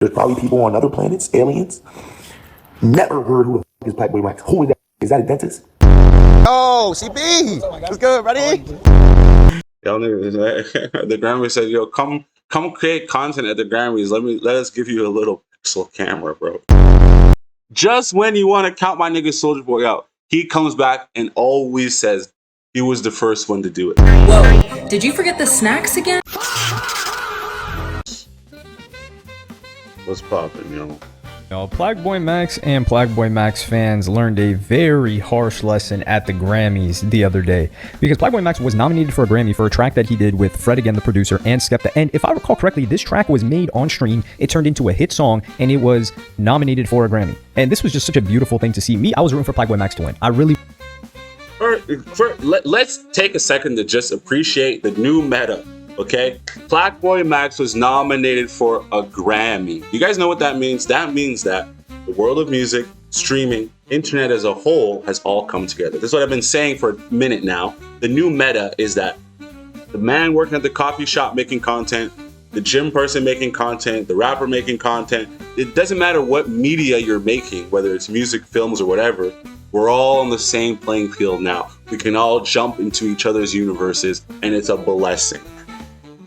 There's probably people on other planets, aliens. Never heard who the f is Plaqueboymax. Who is that? Is that a dentist? Oh, CB! What's good, buddy? Y'all niggas, the Grammy said, yo, come create content at the Grammys. Let us give you a little pixel camera, bro. Just when you want to count my nigga Soulja Boy out, he comes back and always says he was the first one to do it. Whoa, did you forget the snacks again? What's poppin', yo? Plaqueboymax and Plaqueboymax fans learned a very harsh lesson at the Grammys the other day, because Plaqueboymax was nominated for a Grammy for a track that he did with Fred again, the producer, and Skepta. And if I recall correctly, this track was made on stream. It turned into a hit song, and it was nominated for a Grammy. And this was just such a beautiful thing to see. I was rooting for Plaqueboymax to win. I really. Let's take a second to just appreciate the new meta. Okay, Plaqueboymax was nominated for a Grammy. You guys know what that means? That means that the world of music, streaming, internet as a whole has all come together. This is what I've been saying for a minute now. The new meta is that the man working at the coffee shop making content, the gym person making content, the rapper making content, it doesn't matter what media you're making, whether it's music, films, or whatever, we're all on the same playing field now. We can all jump into each other's universes, and it's a blessing.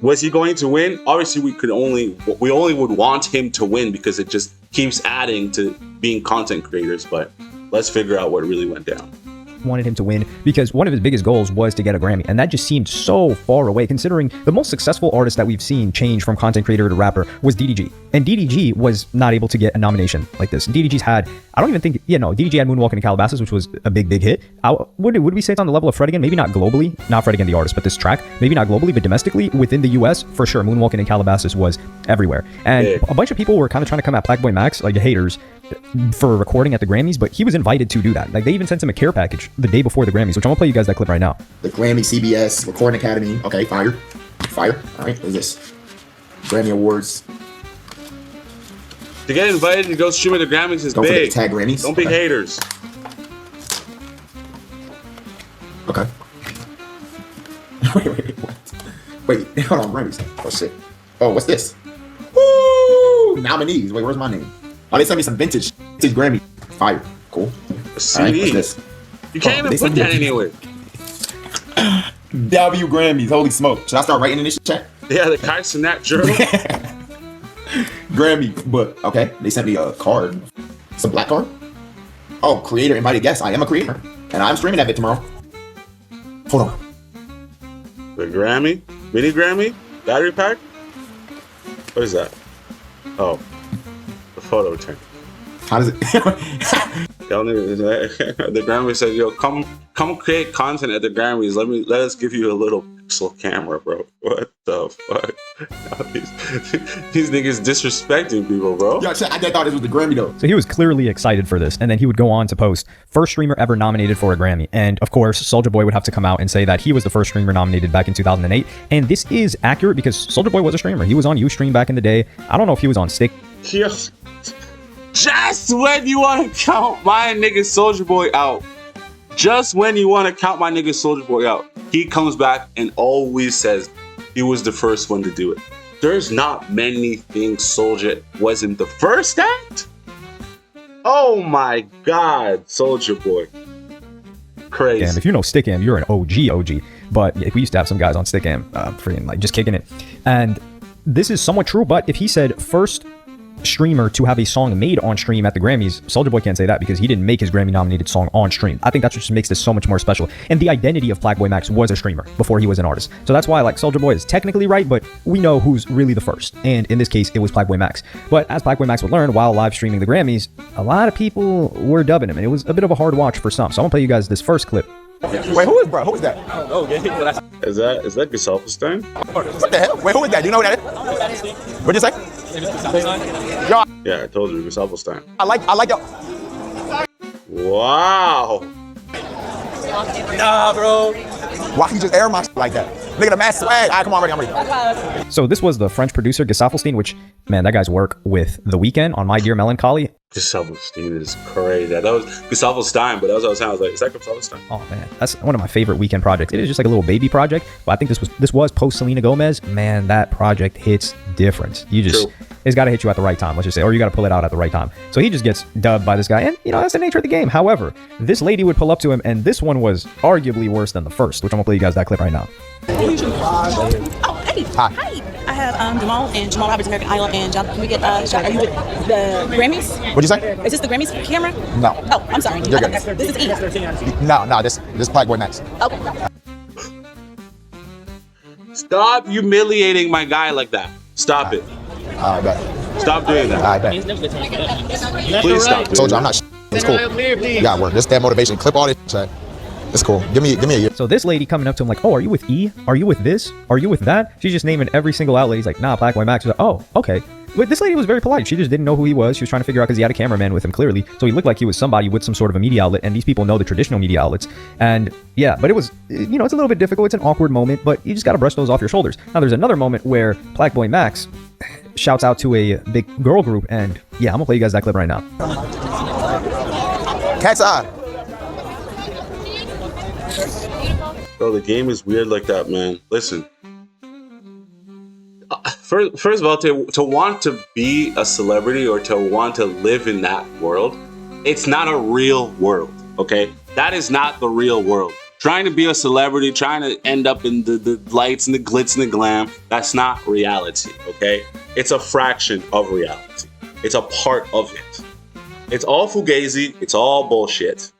Was he going to win? Obviously, we only would want him to win because it just keeps adding to being content creators. But let's figure out what really went down. Wanted him to win because one of his biggest goals was to get a Grammy, and that just seemed so far away, considering the most successful artist that we've seen change from content creator to rapper was DDG, and DDG was not able to get a nomination like this. DDG's had, I don't even think, DDG had Moonwalking in Calabasas, which was a big hit. Would we say it's on the level of Fred again? Maybe not globally, not Fred again the artist, but this track, maybe not globally, but domestically within the US, for sure, Moonwalking in Calabasas was everywhere. And a bunch of people were kind of trying to come at Plaqueboymax, like the haters, for recording at the Grammys, but he was invited to do that. Like, they even sent him a care package the day before the Grammys, which I'm gonna play you guys that clip right now. The Grammy, CBS, Recording Academy. Okay, fire. All right, what is this? Grammy Awards. To get invited to go stream at the Grammys is Don't big. forget to tag Grammys. Don't be haters. Okay. Wait, hold on, Grammys. Oh shit. Oh, what's this? Woo! Nominees. Wait, where's my name? Oh, they sent me some vintage Grammy. Fire. Cool. A CD. What's this? You can't even put that anywhere. W Grammys. Holy smoke. Should I start writing in this chat? Yeah, the Kai Cenat journal. Grammy, but okay. They sent me a card. It's a black card. Oh, creator invited guest. I am a creator, and I'm streaming that bit tomorrow. Hold on. The Grammy, mini Grammy, battery pack. What is that? Oh, the photo turn. How does it? Y'all niggas, the Grammy said, yo, come create content at the Grammys. Let us give you a little pixel camera, bro. What the fuck? These niggas disrespecting people, bro. Yo, I thought this was the Grammy though. So he was clearly excited for this, and then he would go on to post, first streamer ever nominated for a Grammy. And of course, Soulja Boy would have to come out and say that he was the first streamer nominated back in 2008. And this is accurate because Soulja Boy was a streamer. He was on Ustream back in the day. I don't know if he was on Stick. Yes. Just when you want to count my nigga Soulja Boy out, just when you want to count my nigga Soulja Boy out, he comes back and always says he was the first one to do it. There's not many things Soulja wasn't the first at. Oh my God, Soulja Boy. Crazy. If you know Stickam, you're an OG. But we used to have some guys on Stickam, freaking like just kicking it. And this is somewhat true, but if he said first streamer to have a song made on stream at the Grammys, Soulja Boy can't say that because he didn't make his Grammy nominated song on stream. I think that's what just makes this so much more special. And the identity of Plaqueboymax was a streamer before he was an artist. So that's why, like, Soulja Boy is technically right, but we know who's really the first. And in this case, it was Plaqueboymax. But as Plaqueboymax would learn while live streaming the Grammys, a lot of people were dubbing him, and it was a bit of a hard watch for some. So I'm gonna play you guys this first clip. Wait, who is bro? Who is that? I don't know, gang. Is that xCephasx? What the hell? Wait, who is that? Do you know who that is? What'd you say? Yo, Yeah, I told you, xCephasx. I like yo. Wow. Nah, bro. Why he just air my shit like that? Look at the mass swag. All right, come on, I'm ready. So this was the French producer xCephasx, which, man, that guy's work with The Weeknd on My Dear Melancholy. xCephasx is crazy. That was xCephasx, but that was what I was saying. I was like, is that xCephasx? Oh man, that's one of my favorite Weeknd projects. It is just like a little baby project, but I think this was post Selena Gomez. Man, that project hits different. You just. True. it's got to hit you at the right time, let's just say, or you got to pull it out at the right time. So he just gets dubbed by this guy, and that's the nature of the game. However, this lady would pull up to him, and this one was arguably worse than the first, which I'm gonna play you guys that clip right now. Oh, hey. Hi. I have Jamal and Jamal Roberts, American Idol, and John. Can we get a shot? Are you with the Grammys? What'd you say? Is this the Grammys camera? No. Oh, I'm sorry. You're good. This is E. No, this Plaqueboymax. Okay. Stop humiliating my guy like that. Stop it. I bet. Stop doing that. I bet. Please stop doing Told you I'm that. not. It's cool. You got work. This that motivation. Clip all this shit. It's cool. Give me a year. So this lady coming up to him like, oh, are you with E? Are you with this? Are you with that? She's just naming every single outlet. He's like, nah, Plaqueboymax. She's like, oh, okay. But this lady was very polite. She just didn't know who he was. She was trying to figure out because he had a cameraman with him clearly. So he looked like he was somebody with some sort of a media outlet. And these people know the traditional media outlets. And yeah, but it was, it's a little bit difficult. It's an awkward moment, but you just got to brush those off your shoulders. Now there's another moment where Plaqueboymax shouts out to a big girl group. And yeah, I'm going to play you guys that clip right now. Cat's eye. Bro, the game is weird like that, man. Listen. First of all, to want to be a celebrity or to want to live in that world, it's not a real world, okay? That is not the real world. Trying to be a celebrity, trying to end up in the lights and the glitz and the glam, that's not reality, okay? It's a fraction of reality. It's a part of it. It's all fugazi. It's all bullshit.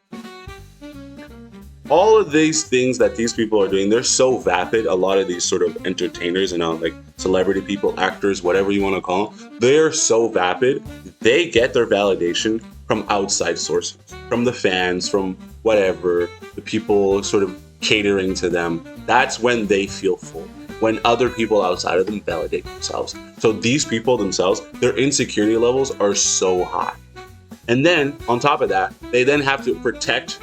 All of these things that these people are doing, they're so vapid. A lot of these sort of entertainers and like celebrity people, actors, whatever you want to call them, they're so vapid. They get their validation from outside sources, from the fans, from whatever, the people sort of catering to them. That's when they feel full, when other people outside of them validate themselves. So these people themselves, their insecurity levels are so high. And then on top of that, they then have to protect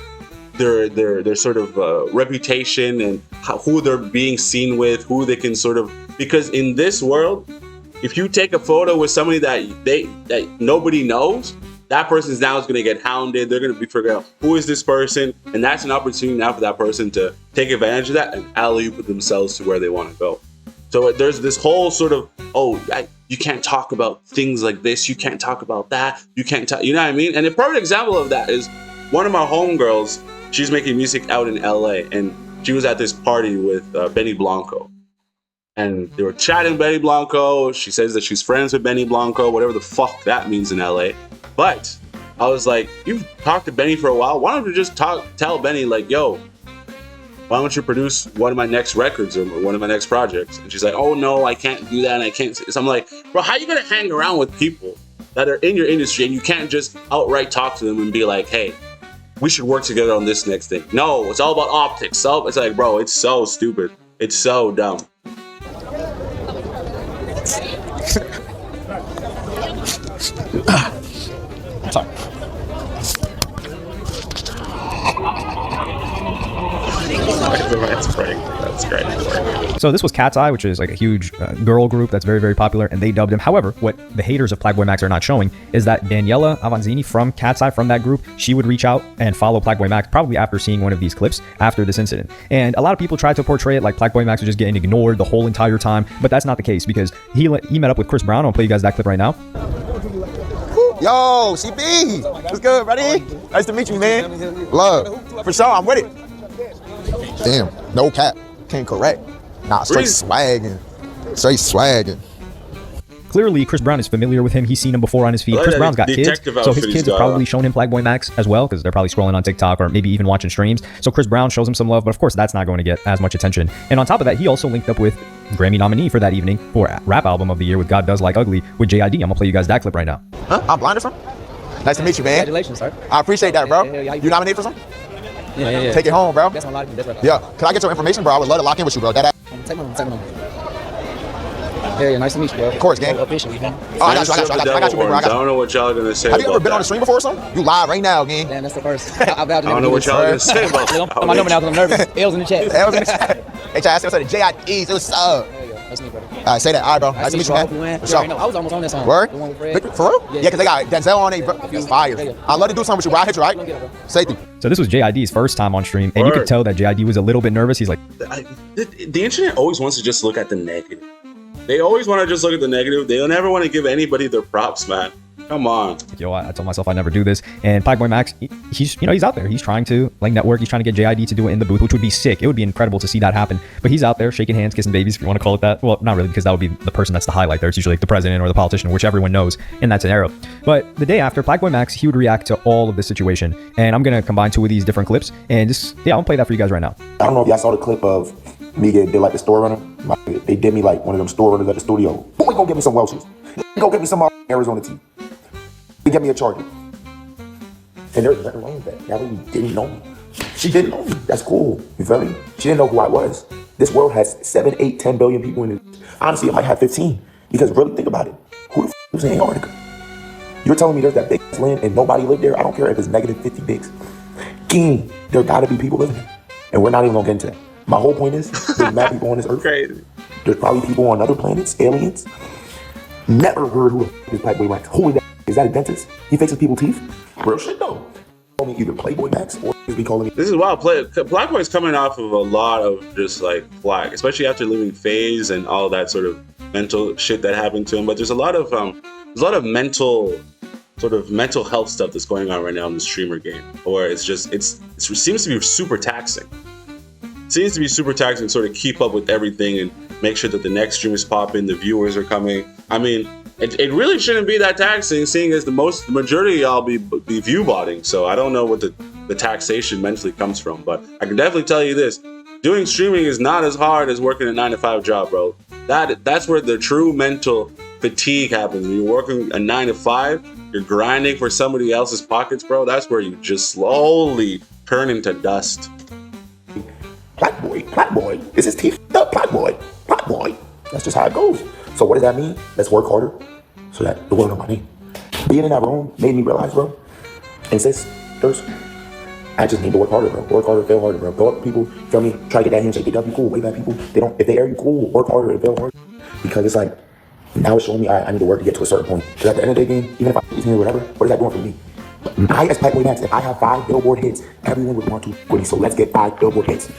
their sort of reputation and who they're being seen with, who they can sort of, because in this world, if you take a photo with somebody that nobody knows, that person is now going to get hounded. They're going to be figuring out who is this person, and that's an opportunity now for that person to take advantage of that and alley-oop themselves to where they want to go. So there's this whole sort of, you can't talk about things like this, you can't talk about that, you can't talk, you know what I mean? And a perfect example of that is one of my homegirls. She's making music out in LA, and she was at this party with Benny Blanco. And they were chatting Benny Blanco. She says that she's friends with Benny Blanco, whatever the fuck that means in LA. But I was like, you've talked to Benny for a while. Why don't you just tell Benny, like, yo, why don't you produce one of my next records or one of my next projects? And she's like, oh no, I can't do that, and I can't. So I'm like, bro, how are you gonna hang around with people that are in your industry and you can't just outright talk to them and be like, hey, we should work together on this next thing? No, it's all about optics. So it's like, bro, it's so stupid. It's so dumb. Sorry. That's great. So this was Cat's Eye, which is like a huge girl group that's very, very popular, and they dubbed him. However, what the haters of Plaqueboymax are not showing is that Daniela Avanzini from Cat's Eye, from that group, she would reach out and follow Plaqueboymax probably after seeing one of these clips after this incident. And a lot of people tried to portray it like Plaqueboymax was just getting ignored the whole entire time, but that's not the case because he met up with Chris Brown. I'll play you guys that clip right now. Yo, CB. What's good, buddy? Nice to meet you, man. Love. For sure, I'm with it. Damn, no cap. Can't correct. Nah, straight swagging. Straight swagging. Clearly, Chris Brown is familiar with him. He's seen him before on his feed. Chris Brown's got kids, so his kids have probably shown him Plaqueboymax as well, because they're probably scrolling on TikTok or maybe even watching streams. So Chris Brown shows him some love, but of course, that's not going to get as much attention. And on top of that, he also linked up with Grammy nominee for that evening for Rap Album of the Year with God Does Like Ugly with JID. I'm gonna play you guys that clip right now. Huh? I'm blinded from? Nice to meet you, man. Congratulations, sir. I appreciate that, bro. Yeah, you nominated for something? Yeah. Take it home, bro. That's my life. That's right. Yeah. Can I get your information, bro? I would love to lock in with you, bro. That. Take my number. Yeah, nice to meet you, bro. Of course, gang. Officially, man. Oh, I got you, bro. I don't know what y'all are gonna say. Have you ever about been on the that. stream before or something? You live right now, gang. Damn, that's the first. I don't know what y'all are gonna say about that. I'm my number now because I'm nervous. L's in the chat. That was in the chat. Hey, I said the JIDs. It was up. That's me, brother. All right, say that. All right, bro. Nice to meet you, man. For sure. I was almost on that song. Word? The one with Fred. For real? Yeah, because they got Denzel on it. It's fire. I'd love to do something with you, bro. I'll hit you, right? Safety. So this was JID's first time on stream, and you could tell that JID was a little bit nervous. He's like, the internet always wants to just look at the negative. They always want to just look at the negative. They don't ever want to give anybody their props, man. Come on. Yo, I told myself I'd never do this. And Plaqueboymax, he's out there. He's trying to network. He's trying to get JID to do it in the booth, which would be sick. It would be incredible to see that happen. But he's out there shaking hands, kissing babies, if you want to call it that. Well, not really, because that would be the person that's the highlight there. It's usually like the president or the politician, which everyone knows in that scenario. But the day after, Plaqueboymax, he would react to all of this situation. And I'm going to combine 2 of these different clips. And just, yeah, I'll play that for you guys right now. I don't know if y'all saw the clip of me did like the store runner. They did me like one of them store runners at the studio. Boy, go get me some Welshes. Go get me some Arizona tea. They get me a Charger. And there's nothing wrong with that. That lady didn't know me. She didn't know me. That's cool. You feel me? She didn't know who I was. This world has 7, 8, 10 billion people in it. Honestly, it might have 15. Because really think about it. Who the f lives in Antarctica? You're telling me there's that big land and nobody lived there? I don't care if it's negative 50 bigs. King, there gotta be people living there. And we're not even gonna get into that. My whole point is, there's mad people on this earth. Crazy. There's probably people on other planets, aliens. Never heard who the f is Plaqueboymax. Who is that? Is that a dentist? He fixes people's teeth? Real shit though. Call me either Plaqueboymax or he's be calling me. This is wild. Plaqueboy's coming off of a lot of just like flack, especially after leaving phase and all that sort of mental shit that happened to him. But there's a lot of mental health stuff that's going on right now in the streamer game, or it seems to be super taxing. Seems to be super taxing to sort of keep up with everything and make sure that the next streamers pop in, the viewers are coming. I mean, it really shouldn't be that taxing, seeing as the majority of y'all be view botting. So I don't know what the taxation mentally comes from, but I can definitely tell you this: doing streaming is not as hard as working a 9-to-5 job, bro. That's where the true mental fatigue happens. When you're working a 9-to-5, you're grinding for somebody else's pockets, bro. That's where you just slowly turn into dust. Plaqueboy. This is teeth up, Plaqueboy. That's just how it goes. So what does that mean? Let's work harder so that the world know my name. Being in that room made me realize, bro, and sisters, I just need to work harder, bro. Work harder, fail harder, bro. Go up to people, feel me? Try to get that handshake. They W cool, way bad people. If they air you cool, work harder and fail harder. Because it's like, now it's showing me I need to work to get to a certain point. Because at the end of the game, even if I get here or whatever, what is that doing for me? I, as Plaqueboymax, if I have 5 Billboard hits, everyone would want to quit. So let's get 5 Billboard hits.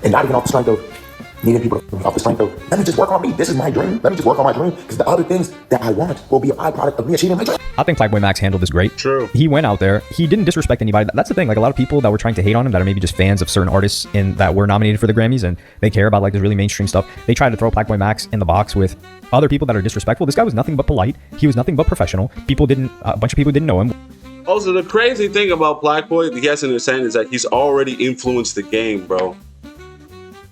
And not even off the strength of needing people to off the strength of, let me just work on me. This is my dream. Let me just work on my dream. Because the other things that I want will be a byproduct of me achieving my dream. I think Plaqueboymax handled this great. True. He went out there. He didn't disrespect anybody. That's the thing. Like a lot of people that were trying to hate on him that are maybe just fans of certain artists that were nominated for the Grammys and they care about like this really mainstream stuff. They tried to throw Plaqueboymax in the box with other people that are disrespectful. This guy was nothing but polite. He was nothing but professional. A bunch of people didn't know him. Also, the crazy thing about Plaqueboy, he has to understand, is that he's already influenced the game, bro.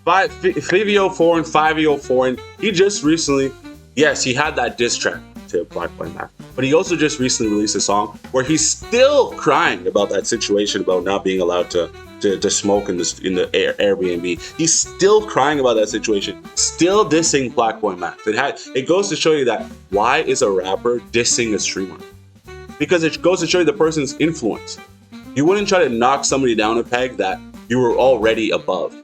Fivio Foreign, 5EO Foreign, he just recently, yes, he had that diss track to Plaqueboymax, but he also just recently released a song where he's still crying about that situation about not being allowed to smoke in the Airbnb. He's still crying about that situation, still dissing Plaqueboymax. It goes to show you that why is a rapper dissing a streamer? Because it goes to show you the person's influence. You wouldn't try to knock somebody down a peg that you were already above.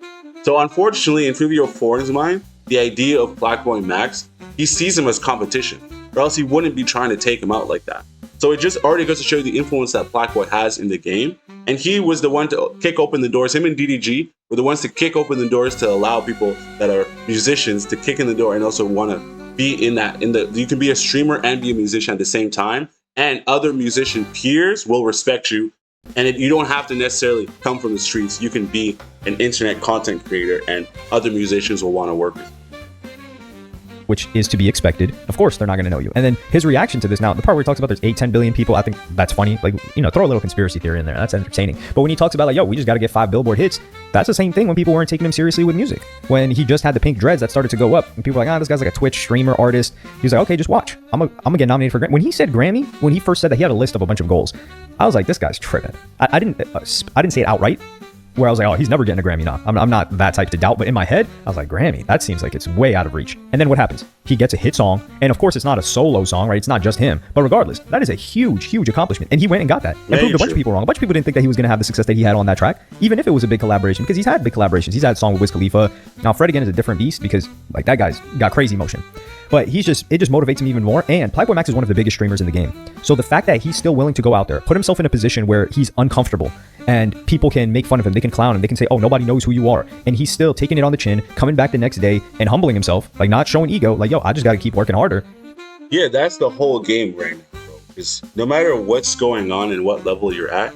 So unfortunately, in Fivio Foreign's mind, the idea of Plaqueboymax, he sees him as competition, or else he wouldn't be trying to take him out like that. So it just already goes to show you the influence that Plaqueboy has in the game. And he was the one to kick open the doors. Him and DDG were the ones to kick open the doors to allow people that are musicians to kick in the door and also want to be you can be a streamer and be a musician at the same time. And other musician peers will respect you. And you don't have to necessarily come from the streets. You can be an internet content creator and other musicians will want to work with you. Which is to be expected. Of course, they're not going to know you. And then his reaction to this now, the part where he talks about there's 8-10 billion people, I think that's funny. Like, throw a little conspiracy theory in there. That's entertaining. But when he talks about like, yo, we just got to get 5 Billboard hits, that's the same thing when people weren't taking him seriously with music. When he just had the pink dreads that started to go up and people were like, this guy's like a Twitch streamer artist. He was like, okay, just watch. I'm gonna get nominated for Grammy. When he said Grammy, when he first said that, he had a list of a bunch of goals. I was like, this guy's tripping. I didn't say it outright, where I was like, oh, he's never getting a Grammy now. I'm not that type to doubt, but in my head, I was like, Grammy, that seems like it's way out of reach. And then what happens? He gets a hit song, and of course, it's not a solo song, right? It's not just him. But regardless, that is a huge, huge accomplishment. And he went and got that. And proved a bunch of people wrong. A bunch of people didn't think that he was going to have the success that he had on that track, even if it was a big collaboration, because he's had big collaborations. He's had a song with Wiz Khalifa. Now, Fred again is a different beast because like that guy's got crazy motion. But it just motivates him even more. And Plaqueboymax is one of the biggest streamers in the game. So the fact that he's still willing to go out there, put himself in a position where he's uncomfortable, and people can make fun of him, they can clown him, they can say, oh, nobody knows who you are, and he's still taking it on the chin, coming back the next day and humbling himself, like not showing ego, like, yo, I just gotta keep working harder. Yeah, that's the whole game right now, bro. Is no matter what's going on and what level you're at,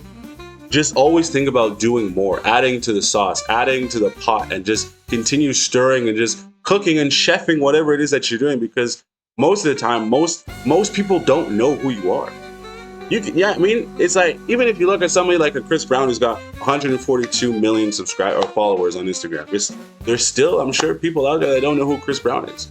just always think about doing more, adding to the sauce, adding to the pot, and just continue stirring and just cooking and chefing whatever it is that you're doing, because most of the time, most people don't know who you are. I mean, it's like, even if you look at somebody like a Chris Brown who's got 142 million subscribers or followers on Instagram, there's still, I'm sure, people out there that don't know who Chris Brown is.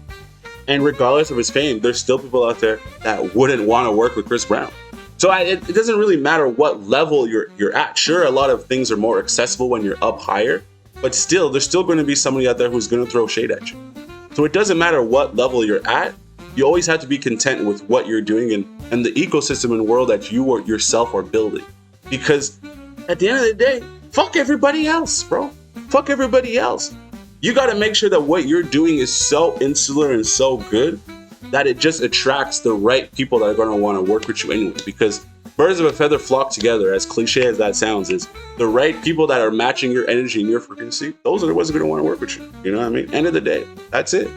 And regardless of his fame, there's still people out there that wouldn't want to work with Chris Brown. So it doesn't really matter what level you're at. Sure, a lot of things are more accessible when you're up higher, but still, there's still going to be somebody out there who's going to throw shade at you. So it doesn't matter what level you're at. You always have to be content with what you're doing and the ecosystem and world that you or yourself are building. Because at the end of the day, fuck everybody else, bro. Fuck everybody else. You got to make sure that what you're doing is so insular and so good that it just attracts the right people that are going to want to work with you anyway. Because birds of a feather flock together, as cliche as that sounds, is the right people that are matching your energy and your frequency. Those are the ones that are going to want to work with you. You know what I mean? End of the day, that's it.